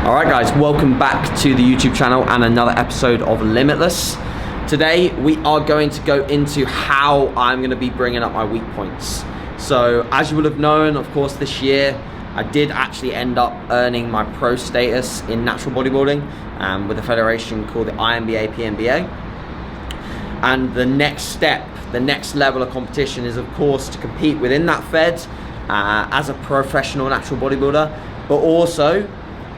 Alright guys, welcome back to the YouTube channel and another episode of Limitless. Today we are going to go into how I'm going to be bringing up my weak points. So as you will have known, of course, this year I did actually end up earning my pro status in natural bodybuilding with a federation called the INBA PNBA. And the next step, the next level of competition is of course to compete within that fed as a professional natural bodybuilder, but also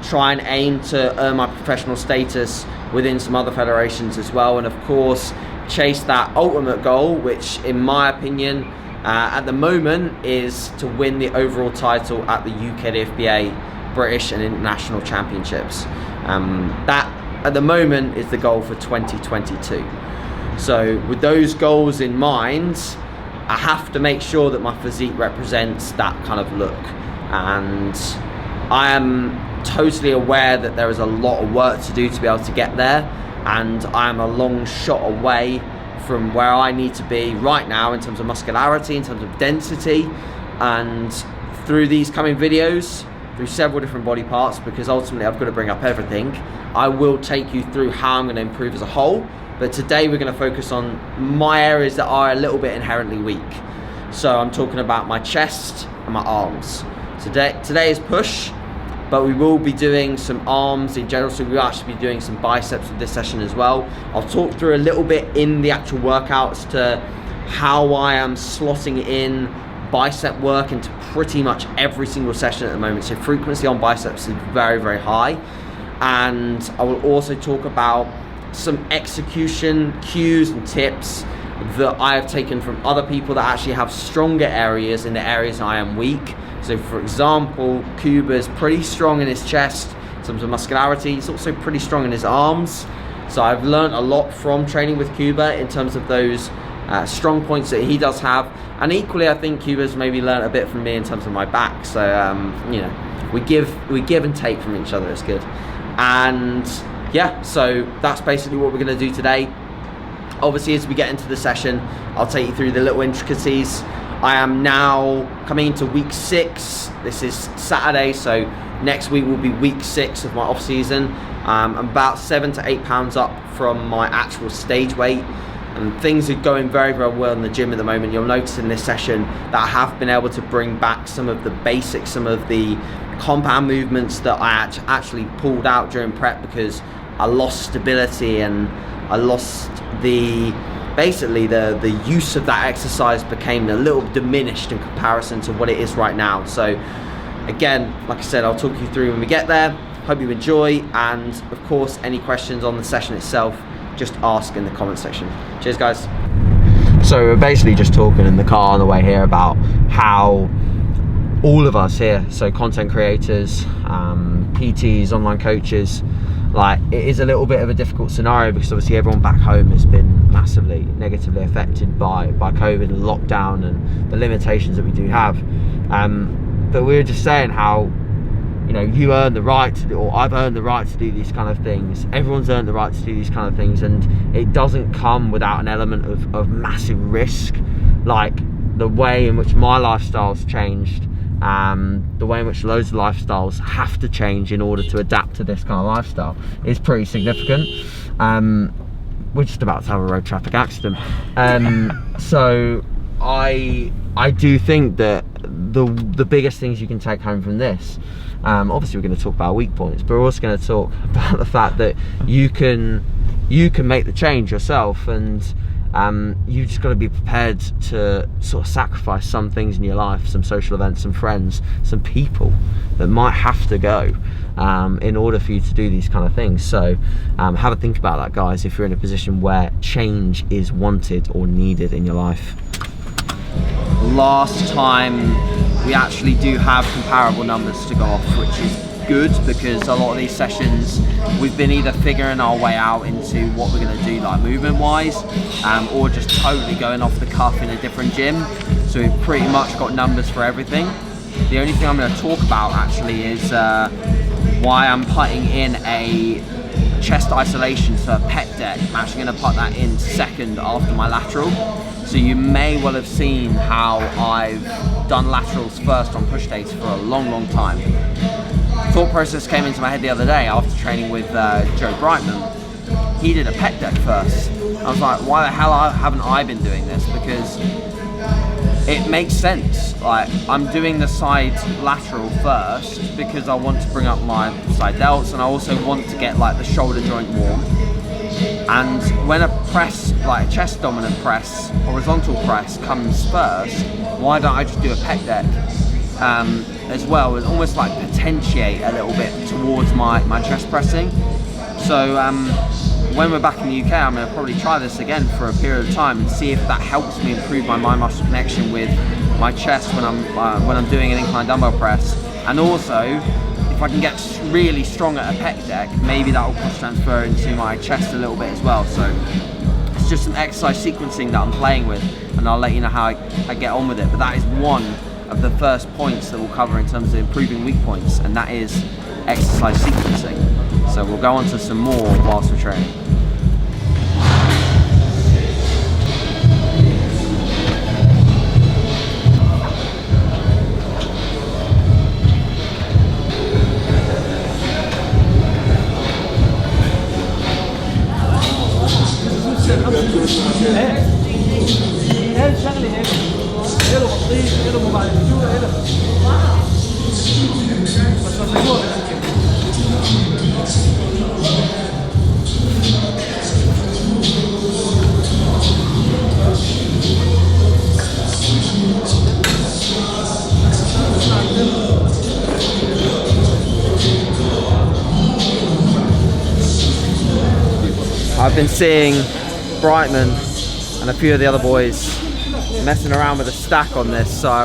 try and aim to earn my professional status within some other federations as well, and of course chase that ultimate goal, which in my opinion at the moment is to win the overall title at the UKDFBA British and International Championships. That at the moment is the goal for 2022. So with those goals in mind, I have to make sure that my physique represents that kind of look, and I am totally aware that there is a lot of work to do to be able to get there, and I am a long shot away from where I need to be right now in terms of muscularity, in terms of density. And through these coming videos, through several different body parts, because ultimately I've got to bring up everything, I will take you through how I'm going to improve as a whole. But today we're going to focus on my areas that are a little bit inherently weak. So I'm talking about my chest and my arms. Today is push, but we will be doing some arms in general, so we'll actually be doing some biceps with this session as well. I'll talk through a little bit in the actual workouts to how I am slotting in bicep work into pretty much every single session at the moment. So frequency on biceps is very, very high. And I will also talk about some execution cues and tips that I have taken from other people that actually have stronger areas in the areas I am weak. So for example, Kuba's pretty strong in his chest in terms of muscularity. He's also pretty strong in his arms. So I've learned a lot from training with Kuba in terms of those strong points that he does have. And equally, I think Kuba's maybe learned a bit from me in terms of my back. So, you know, we give and take from each other. It's good. And yeah, so that's basically what we're going to do today. Obviously, as we get into the session, I'll take you through the little intricacies. I am now coming into week 6. This is Saturday, so next week will be week 6 of my off season. I'm about 7 to 8 pounds up from my actual stage weight, and things are going very, very well in the gym at the moment. You'll notice in this session that I have been able to bring back some of the basics, some of the compound movements that I actually pulled out during prep because I lost stability and I lost basically the use of that exercise became a little diminished in comparison to what it is right now. So again, like I said, I'll talk you through when we get there. Hope you enjoy, and of course any questions on the session itself, just ask in the comment section. Cheers guys. So we're basically just talking in the car on the way here about how all of us here, so content creators, PTs, online coaches, like it is a little bit of a difficult scenario because obviously everyone back home has been massively negatively affected by COVID and lockdown and the limitations that we do have. But we were just saying how, you know, you earn the right to do, or I've earned the right to do these kind of things. Everyone's earned the right to do these kind of things, and it doesn't come without an element of massive risk. Like the way in which my lifestyle's changed, the way in which loads of lifestyles have to change in order to adapt to this kind of lifestyle is pretty significant. We're just about to have a road traffic accident. So I do think that the biggest things you can take home from this, obviously we're going to talk about weak points, but we're also going to talk about the fact that you can make the change yourself, and you've just got to be prepared to sort of sacrifice some things in your life, some social events, some friends, some people that might have to go in order for you to do these kind of things. So have a think about that, guys, if you're in a position where change is wanted or needed in your life. Last time we actually do have comparable numbers to go off, which is good because a lot of these sessions we've been either figuring our way out into what we're going to do, like movement wise, or just totally going off the cuff in a different gym. So we've pretty much got numbers for everything. The only thing I'm going to talk about actually is why I'm putting in a chest isolation, so a pec deck. I'm actually going to put that in second after my lateral. So you may well have seen how I've done laterals first on push days for a long time. thought process came into my head the other day after training with Joe Brightman. He did a pec deck first. I was like, why the hell haven't I been doing this? Because it makes sense. Like, I'm doing the side lateral first because I want to bring up my side delts, and I also want to get like the shoulder joint warm. And when a press, like a chest dominant press, horizontal press comes first, why don't I just do a pec deck as well, and almost like potentiate a little bit towards my chest pressing. So when we're back in the UK, I'm going to probably try this again for a period of time and see if that helps me improve my mind-muscle connection with my chest when I'm doing an incline dumbbell press. And also, if I can get really strong at a pec deck, maybe that will cross transfer into my chest a little bit as well. So it's just some exercise sequencing that I'm playing with, and I'll let you know how I get on with it. But that is one of the first points that we'll cover in terms of improving weak points, and that is exercise sequencing. So we'll go on to some more whilst we're training. I've been seeing Brightman and a few of the other boys messing around with a stack on this, so I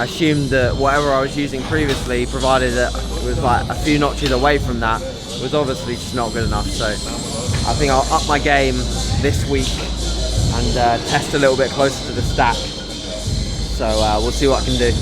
assumed that whatever I was using previously, provided that it was like a few notches away from that, was obviously just not good enough. So I think I'll up my game this week and test a little bit closer to the stack. So we'll see what I can do.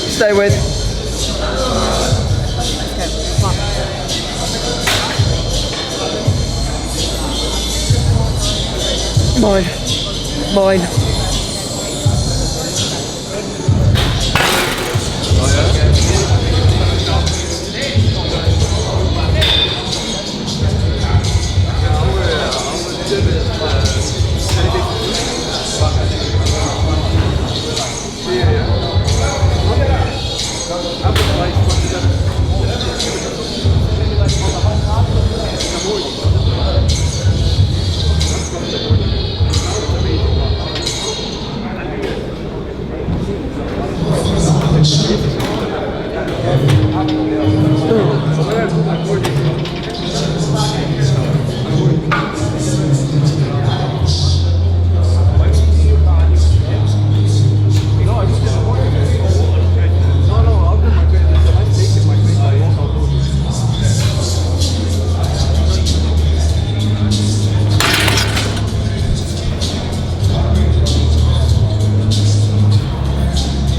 Stay with. Mine.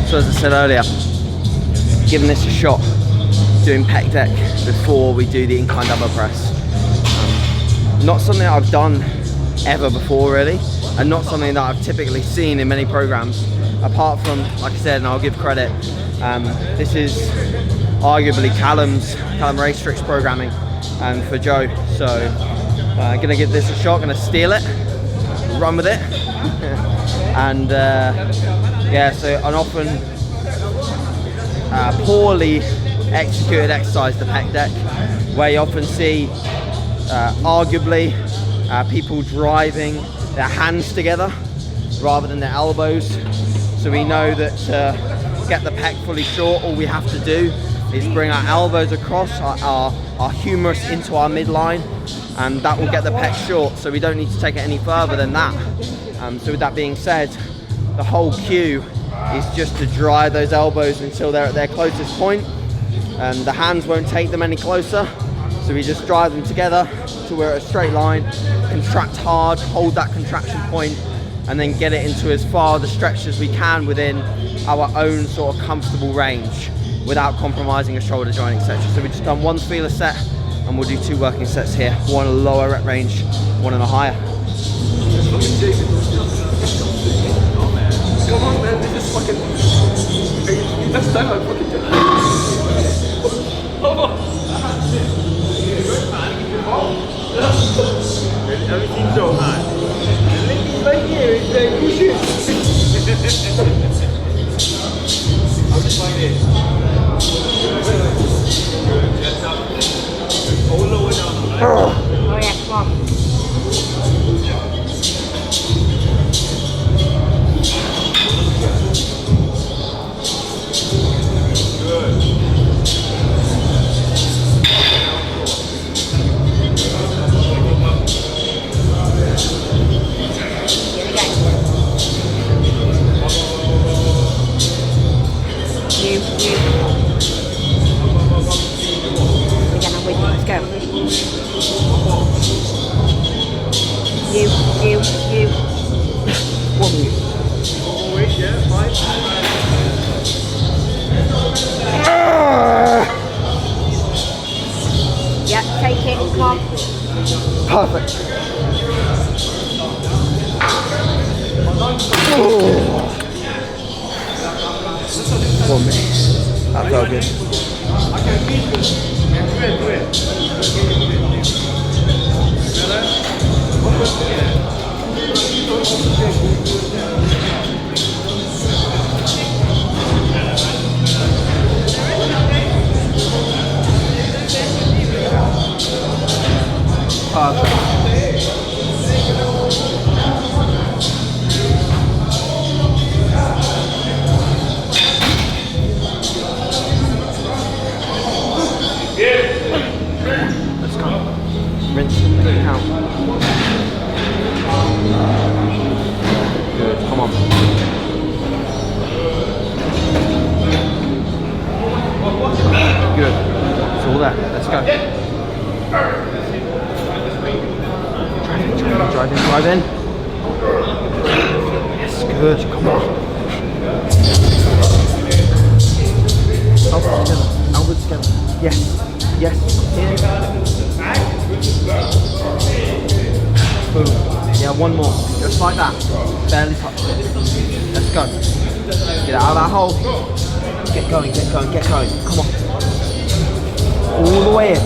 So as I said earlier, giving this a shot, doing pec deck before we do the incline dumbbell press. Not something I've done ever before really, and not something that I've typically seen in many programs, apart from, like I said, and I'll give credit, this is arguably Callum Raystrick's programming for Joe. So I'm gonna give this a shot, gonna steal it, run with it. And yeah, so an often poorly executed exercise, the pec deck, where you often see arguably people driving their hands together rather than their elbows. So we know that to get the pec fully short, all we have to do is bring our elbows across, our humerus into our midline, and that will get the pec short, so we don't need to take it any further than that. So with that being said, the whole cue is just to drive those elbows until they're at their closest point, and the hands won't take them any closer. So we just drive them together till we're at a straight line, contract hard, hold that contraction point, and then get it into as far the stretch as we can within our own sort of comfortable range without compromising a shoulder joint, etc. So we've just done one feeler set, and we'll do 2 working sets here, one a lower rep range, one in a higher. Come on, man, this is fucking... Next time I fucking do it. Everything's so hard. Right here, it's like, push it. I'll just like this. Good, chest up. Hold lower down. Oh yeah, come on. Good. Perfect. For me, that felt good. Let's go. Rinse and count. Good, come on. Good. It's all there. Let's go. Drive in. Yes, good. Come on. Elbows together. Elbows together. Yes. Yes. Here. Boom. Yeah, one more. Just like that. Barely touched it. Let's go. Get out of that hole. Get going, get going, get going. Come on. All the way in.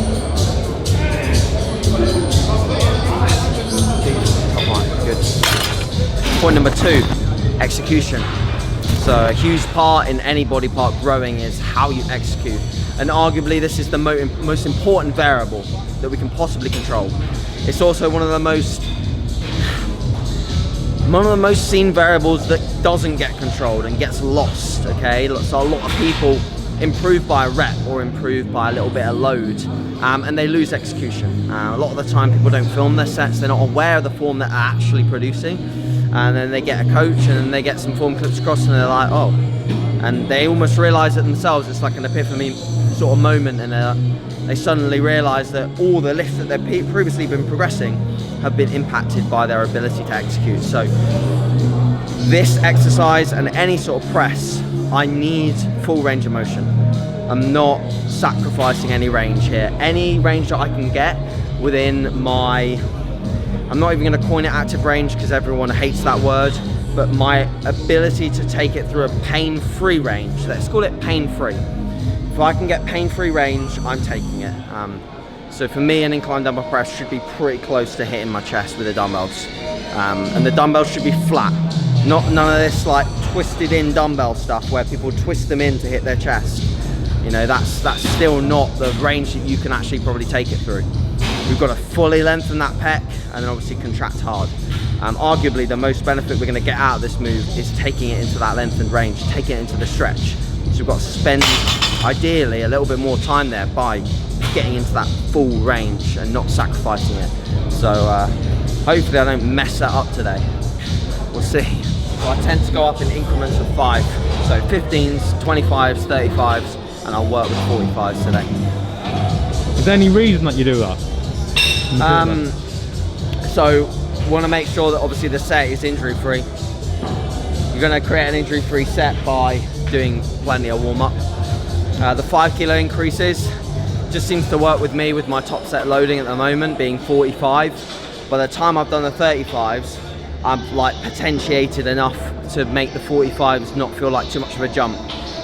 Top line. Good. Point number 2, execution. So a huge part in any body part growing is how you execute. And arguably this is the most important variable that we can possibly control. It's also one of the most seen variables that doesn't get controlled and gets lost, okay? So a lot of people improve by a rep or improve by a little bit of load, and they lose execution. A lot of the time people don't film their sets, they're not aware of the form that they're actually producing, and then they get a coach and then they get some form clips across and they're like, oh, and they almost realize it themselves. It's like an epiphany sort of moment, and they suddenly realize that all the lifts that they've previously been progressing have been impacted by their ability to execute. So this exercise and any sort of press, I need full range of motion. I'm not sacrificing any range here. Any range that I can get within my, I'm not even going to coin it active range because everyone hates that word, but my ability to take it through a pain-free range, let's call it pain-free. If I can get pain-free range, I'm taking it. So for me, an incline dumbbell press should be pretty close to hitting my chest with the dumbbells. And the dumbbells should be flat. None of this like twisted in dumbbell stuff where people twist them in to hit their chest. You know, that's still not the range that you can actually probably take it through. We've got to fully lengthen that pec and then obviously contract hard. Arguably the most benefit we're going to get out of this move is taking it into that lengthened range, taking it into the stretch. So we've got to spend ideally a little bit more time there by getting into that full range and not sacrificing it. So hopefully I don't mess that up today. We'll see. So I tend to go up in increments of 5. So 15s, 25s, 35s, and I'll work with 45s today. Is there any reason that you do that? So want to make sure that obviously the set is injury free. You're going to create an injury free set by doing plenty of warm up. The 5 kilo increases just seems to work with me with my top set loading at the moment being 45. By the time I've done the 35s, I'm like potentiated enough to make the 45s not feel like too much of a jump.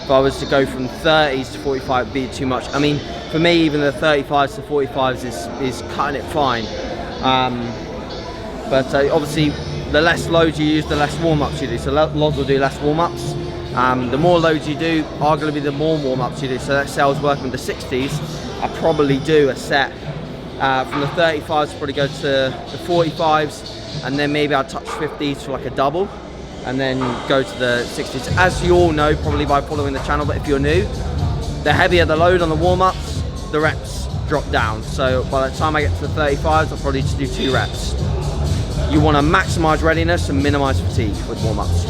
If I was to go from 30s to 45, it'd be too much. I mean, for me, even the 35s to 45s is cutting it fine. But obviously, the less loads you use, the less warm-ups you do. So Loz will do less warm-ups. The more loads you do, arguably the more warm-ups you do. So let's say I was working with the 60s, I probably do a set from the 35s, probably go to the 45s, and then maybe I'll touch 50s for like a double, and then go to the 60s. As you all know, probably by following the channel, but if you're new, the heavier the load on the warm-ups, the reps drop down. So by the time I get to the 35s, I'll probably just do 2 reps. You want to maximize readiness and minimize fatigue with warm-ups.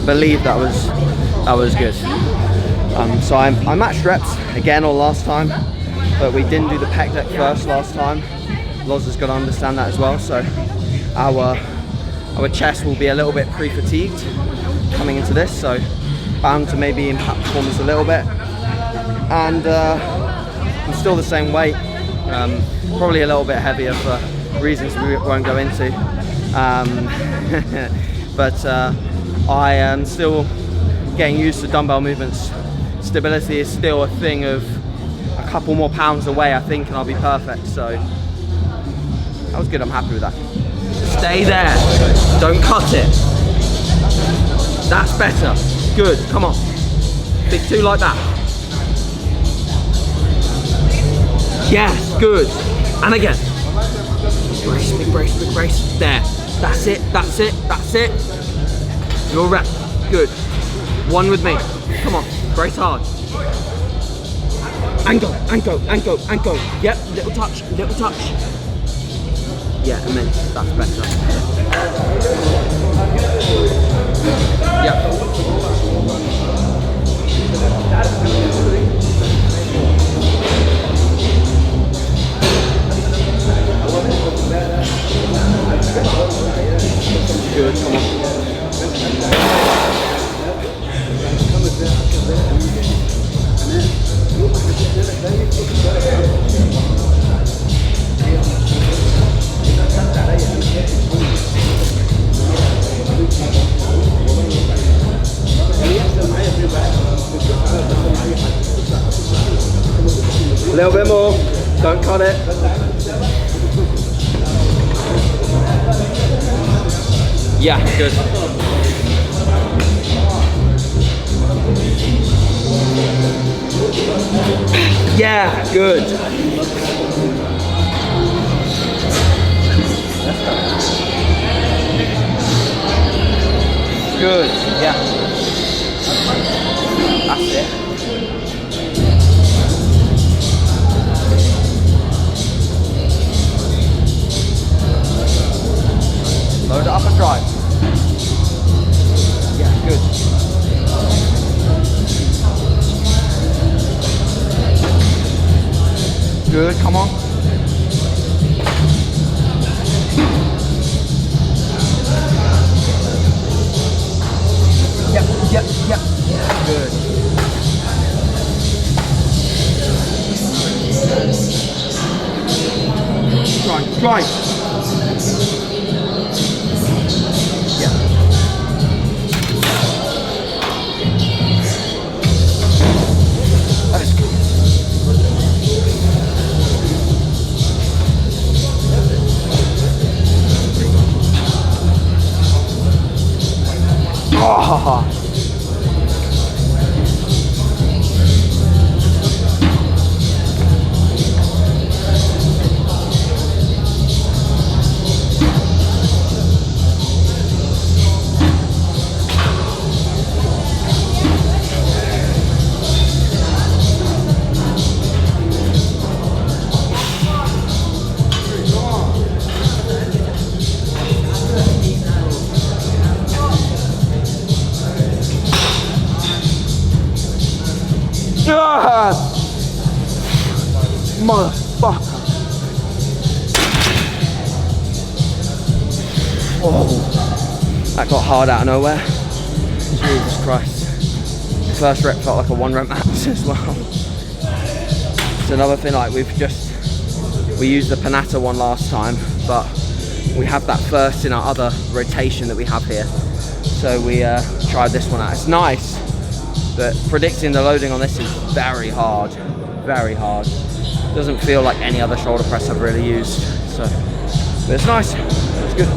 Believe that was good. So I matched reps again or last time, but we didn't do the pec deck first last time. Loz has got to understand that as well. So our chest will be a little bit pre-fatigued coming into this, so bound to maybe impact performance a little bit. And I'm still the same weight, probably a little bit heavier for reasons we won't go into. But I am still getting used to dumbbell movements. Stability is still a thing of a couple more pounds away, I think, and I'll be perfect. So that was good, I'm happy with that. Stay there, don't cut it. That's better, good, come on. Big 2 like that. Yes, good. And again. Brace, big brace, big brace. There, that's it, that's it, that's it. Your rep, good. 1 with me, come on, brace hard. And go, and go, and go, and go. Yep, little touch, little touch. Yeah, immense, that's better. Yep. Good, come on. A little bit more, don't cut it. Yeah, good. Yeah, good. Good, yeah. That's it. Load it up and drive. Yeah, good. Good, come on. Yep, yep, yep. Good. Drive. Oh. Motherfucker. Oh, that got hard out of nowhere. Jesus Christ. The first rep felt like a 1 rep max as well. It's another thing, like we used the Panatta one last time, but we have that first in our other rotation that we have here. So we tried this one out. It's nice, but predicting the loading on this is very hard, very hard. Doesn't feel like any other shoulder press I've really used. So, but it's nice, it's good.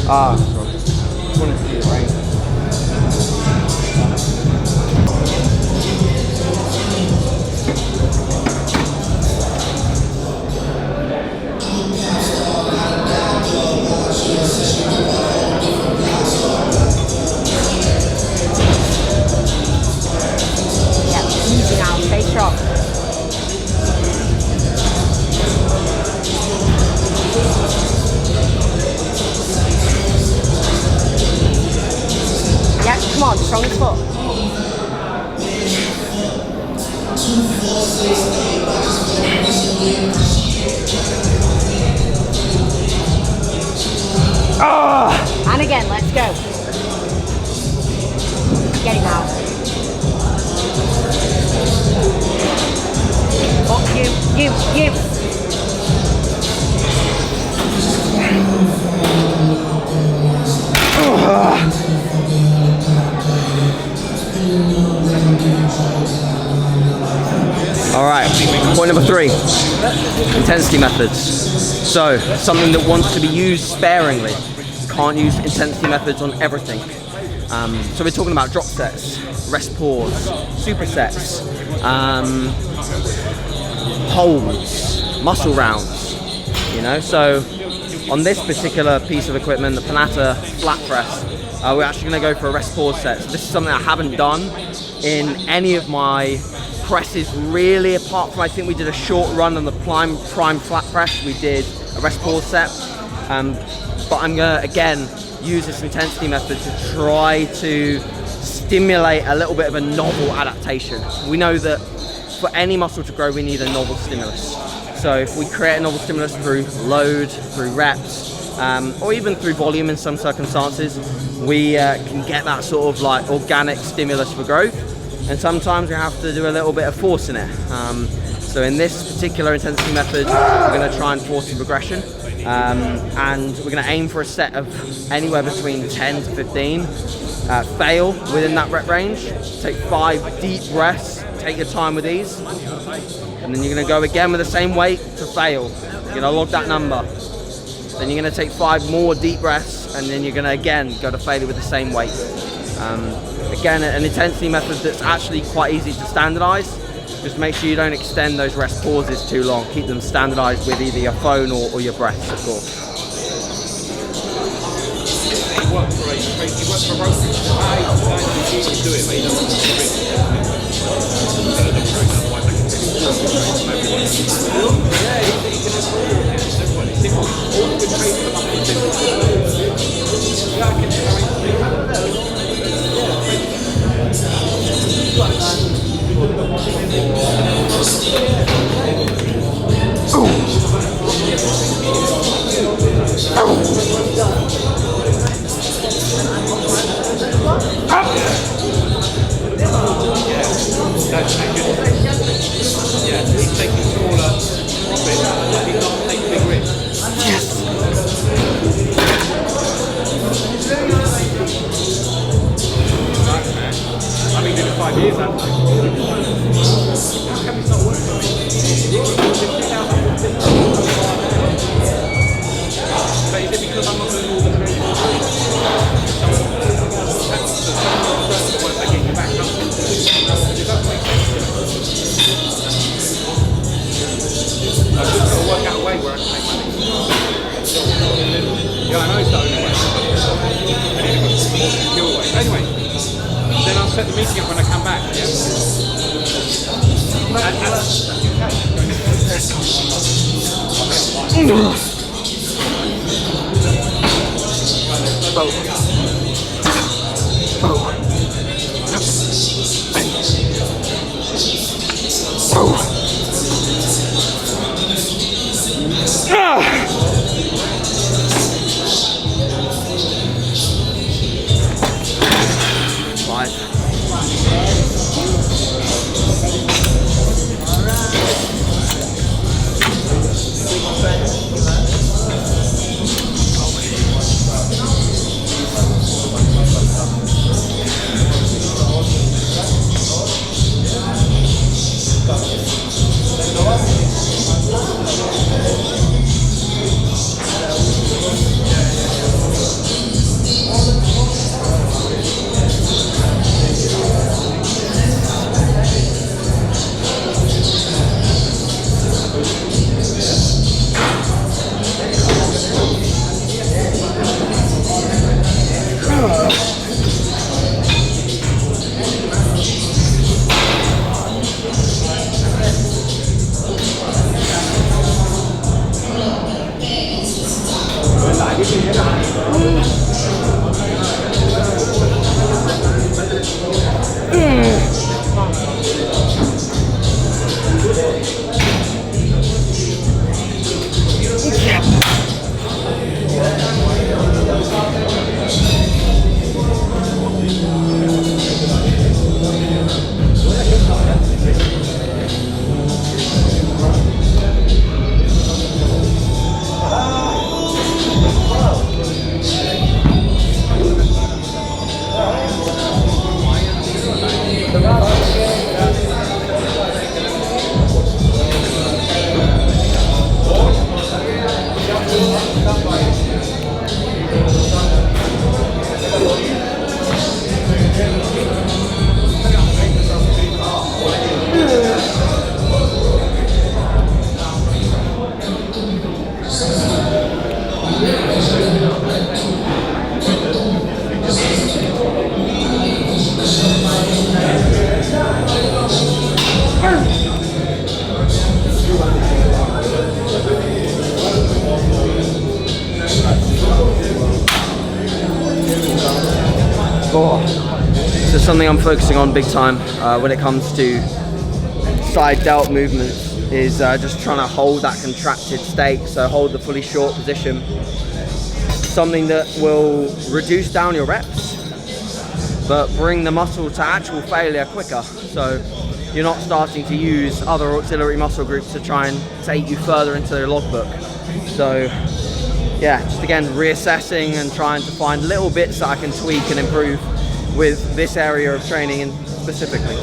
Ah, sorry. Just wanted to see the range. Come on, strongest foot. Ah! And again, let's go. Get him out. Oh, you. All right, point number 3, intensity methods. So, something that wants to be used sparingly. You can't use intensity methods on everything. So we're talking about drop sets, rest pause, supersets, holds, muscle rounds, you know. So on this particular piece of equipment, the Panatta flat press, we're actually gonna go for a rest pause set. So this is something I haven't done in any of my presses really, apart from I think we did a short run on the prime flat press. We did a rest pause set, but I'm gonna again use this intensity method to try to stimulate a little bit of a novel adaptation. We know that for any muscle to grow, we need a novel stimulus. So if we create a novel stimulus through load, through reps, or even through volume in some circumstances, we can get that sort of like organic stimulus for growth. And sometimes we have to do a little bit of force in it. So in this particular intensity method, we're going to try and force the progression. And we're going to aim for a set of anywhere between 10 to 15. Fail within that rep range. Take 5 deep breaths. Take your time with these. And then you're going to go again with the same weight to fail. You're going to log that number. Then you're going to take 5 more deep breaths, and then you're going to again go to failure with the same weight. Again, an intensity method that's actually quite easy to standardize. Just make sure you don't extend those rest pauses too long. Keep them standardized with either your phone or your breaths, of course. He worked for Rotary. I do it, but he doesn't Yeah, he's taking smaller profit, but he's not taking big risks. Yes! Nice, man. I've been doing it 5 years, haven't I? How come it's not working for me? But is it because I'm not doing all the training? That's the first point I get you back up into. It doesn't make sense. I've just got to work out a way where I can make money. Yeah, I know it's the only way. I need to go to the secure way. Anyway, then I'll set the meeting up when I come back. Yeah. Oh. something I'm focusing on big time when it comes to side delt movements, is just trying to hold that contracted state, so hold the fully short position. Something that will reduce down your reps, but bring the muscle to actual failure quicker. So you're not starting to use other auxiliary muscle groups to try and take you further into the logbook. So yeah, just again, reassessing and trying to find little bits that I can tweak and improve with this area of training and specifically.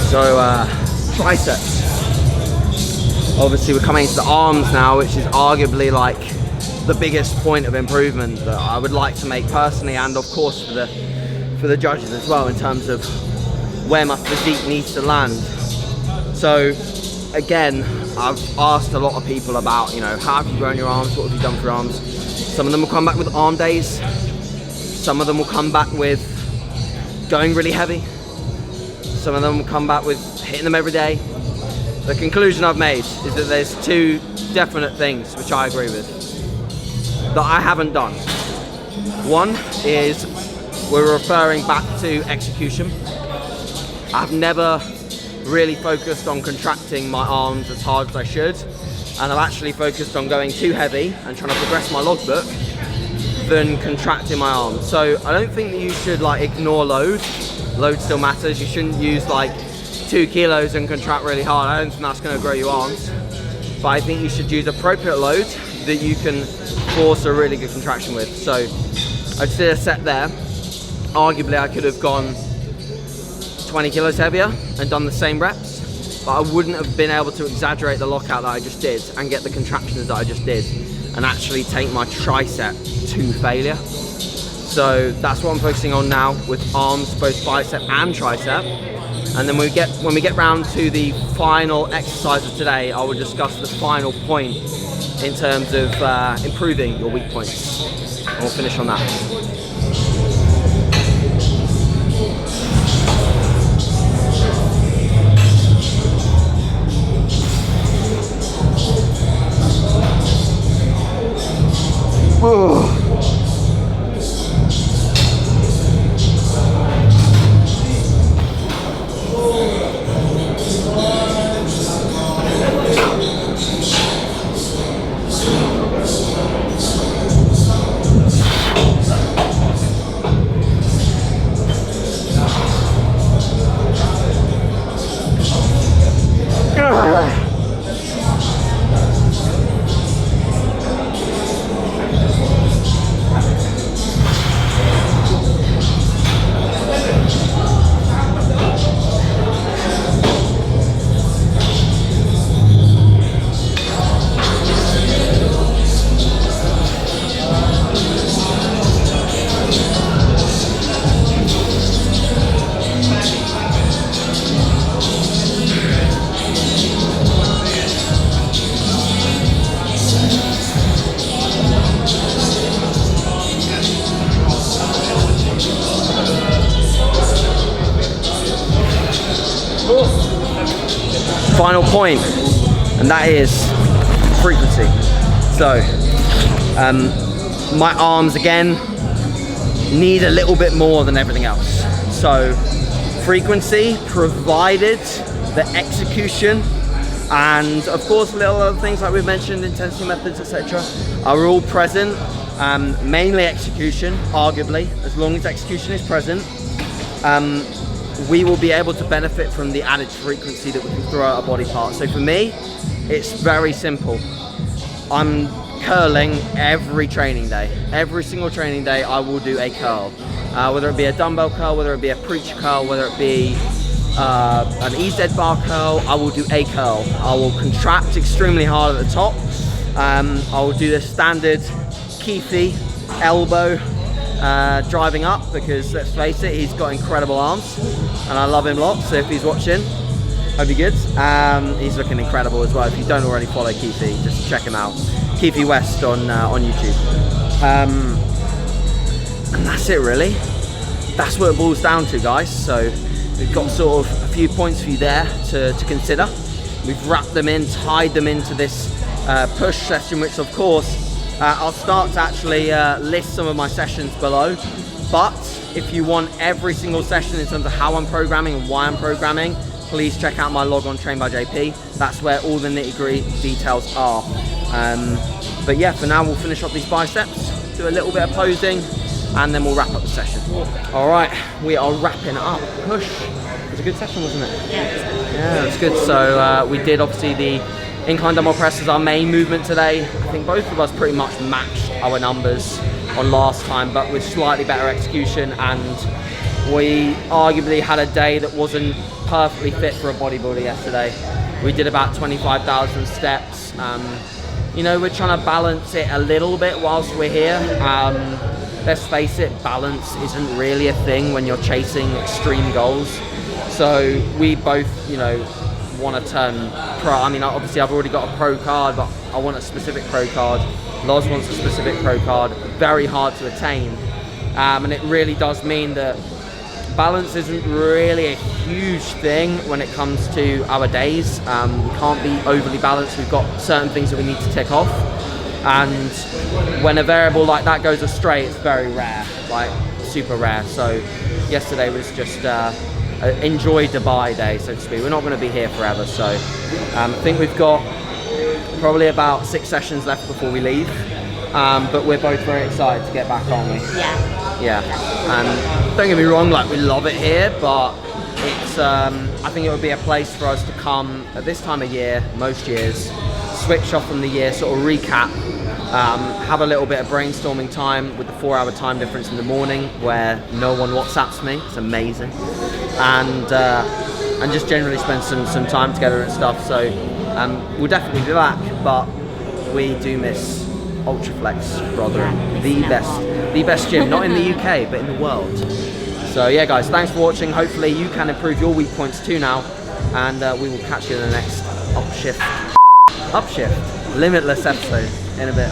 So triceps. Obviously we're coming into the arms now, which is arguably like the biggest point of improvement that I would like to make personally, and of course for the judges as well, in terms of where my physique needs to land. So again, I've asked a lot of people about, you know, how have you grown your arms, what have you done for your arms? Some of them will come back with arm days, some of them will come back with going really heavy, some of them will come back with hitting them every day. The conclusion I've made is that there's two definite things which I agree with that I haven't done. One is we're referring back to execution. I've never really focused on contracting my arms as hard as I should, and I've actually focused on going too heavy and trying to progress my logbook than contracting my arms. So I don't think that you should like ignore load. Load still matters. You shouldn't use like 2 kilos and contract really hard. I don't think that's going to grow your arms. But I think you should use appropriate load that you can force a really good contraction with. So I just did a set there. Arguably I could have gone 20 kilos heavier and done the same reps, but I wouldn't have been able to exaggerate the lockout that I just did and get the contractions that I just did and actually take my tricep to failure. So that's what I'm focusing on now with arms, both bicep and tricep. And then when we get round to the final exercise of today, I will discuss the final point in terms of improving your weak points. And we'll finish on that. Oh. Final point, and that is frequency. So my arms again need a little bit more than everything else. So frequency, provided the execution And of course, little other things like we've mentioned, intensity methods, etc., are all present. Mainly execution, arguably, as long as execution is present, we will be able to benefit from the added frequency that we can throw at a body part. So for me, it's very simple. I'm curling every training day. Every single training day, I will do a curl. Whether it be a dumbbell curl, whether it be a preacher curl, whether it be an EZ bar curl, I will do a curl. I will contract extremely hard at the top. I will do the standard Keithy elbow driving up, because let's face it, he's got incredible arms and I love him lots. So if he's watching, hope he good. He's looking incredible as well. If you don't already follow Keithy, just check him out. Keithy West on YouTube. And that's it really. That's what it boils down to, guys. So we've got sort of a few points for you there to consider. We've wrapped them in, tied them into this push session, which of course I'll start to actually list some of my sessions below. But if you want every single session in terms of how I'm programming and why I'm programming, please check out my log on Train by JP. That's where all the nitty-gritty details are. But yeah, for now we'll finish up these biceps, do a little bit of posing, and then we'll wrap up the session. All right, we are wrapping up. Push. It was a good session, wasn't it? Yeah, it's good. So we did obviously the incline dumbbell press as our main movement today. I think both of us pretty much matched our numbers on last time, but with slightly better execution, and we arguably had a day that wasn't perfectly fit for a bodybuilder yesterday. We did about 25,000 steps. You know, we're trying to balance it a little bit whilst we're here. Let's face it, balance isn't really a thing when you're chasing extreme goals. So we both, you know, want to turn pro. I mean, obviously I've already got a pro card, but I want a specific pro card. Loz wants a specific pro card. Very hard to attain. And it really does mean that balance isn't really a huge thing when it comes to our days. We can't be overly balanced. We've got certain things that we need to tick off. And when a variable like that goes astray, it's very rare, like super rare. So yesterday was just enjoy Dubai day, so to speak. We're not going to be here forever, so I think we've got probably about 6 sessions left before we leave, but we're both very excited to get back, aren't we? Yeah. And don't get me wrong, like, we love it here, but it's I think it would be a place for us to come at this time of year, most years, switch off from the year, sort of recap, have a little bit of brainstorming time with the 4-hour time difference in the morning where no one WhatsApps me. It's amazing. And just generally spend some time together and stuff. So we'll definitely be back, but we do miss Ultraflex, brother. The best gym, not in the UK, but in the world. So yeah, guys, thanks for watching. Hopefully you can improve your weak points too now, and we will catch you in the next Upshift Limitless episode in a bit.